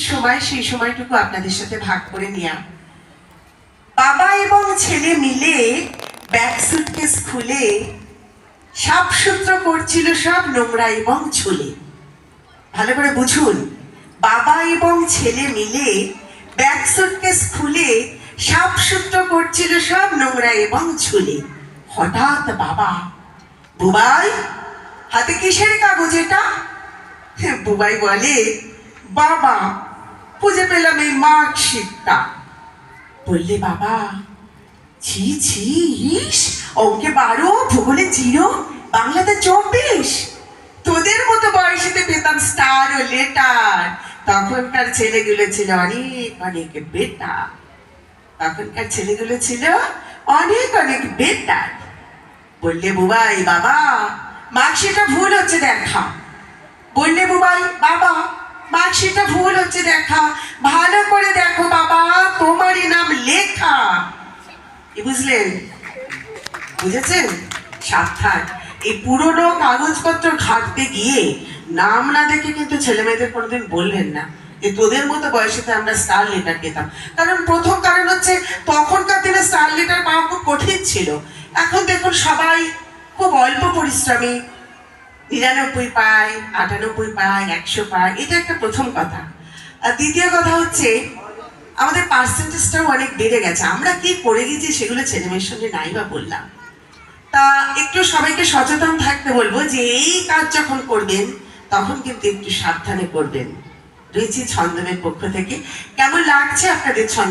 সময় সেই সময়টুকু আপনাদের সাথে ভাগ করে নিয়া। বাবা এবং ছেলে মিলে ব্যাগ সুটকেস খুলে সাফসুতরো করছিল সব নোংরা এবং ঝুলে। ভালো করে বুঝুন, বাবা এবং ছেলে মিলে ব্যাগ সুটকেস খুলে সাফসুতরো করছিল সব নোংরা এবং ঝুলে। হঠাৎ বাবা, বুবাই হাতে কিসের কাগজ এটা? বুবাই বলে, বাবা খুঁজে পেলাম এই মার্কশিটটা। বললে বাবা, ছি ছি, ইস, অঙ্কে 12, ভূগোলে 0, বাংলাতে 24। তোদের মতো বয়সেতে পেতাম স্টার ও লেটার। তখনকার ছেলেগুলো ছিল অনেক অনেক বেটার। তখনকার ছেলেগুলো ছিল অনেক অনেক বেটার। বললে বুবাই, বাবা মার্কশিটটা ভুল হচ্ছে দেখা। বললে বুবাই, বাবা মার্কশিটটা ভুল হচ্ছে দেখা, ভালো করে দেখো বাবা, তোমারই নাম লেখা। কি বুঝলেন? বুঝেছেন? সাবধান, এই পুরোনো কাগজপত্র ঘাটতে গিয়ে নাম না দেখে কিন্তু ছেলে মেয়েদের কোনোদিন বলবেন না যে তোদের মতো বয়সেতে আমরা স্টার লেটার পেতাম। কারণ প্রথম কারণ হচ্ছে তখনকার দিনে স্টার লেটার পাওয়া খুব কঠিন ছিল। এখন দেখুন সবাই খুব অল্প পরিশ্রমী 99 পায়, 98 পায়, 100 পায়। এটা একটা প্রথম কথা। আর দ্বিতীয় কথা হচ্ছে আমাদের পার্সেন্টেজটাও অনেক বেড়ে গেছে। আমরা কি করে গেছি সেগুলো ছেলেমেয়ের সঙ্গে নাই বা বললাম। তা একটু সবাইকে সচেতন থাকতে বলবো যে এই কাজ যখন করবেন তখন কিন্তু একটু সাবধানে করবেন। রয়েছে ছন্দমের পক্ষ থেকে। কেমন লাগছে আপনাদের ছন্দ?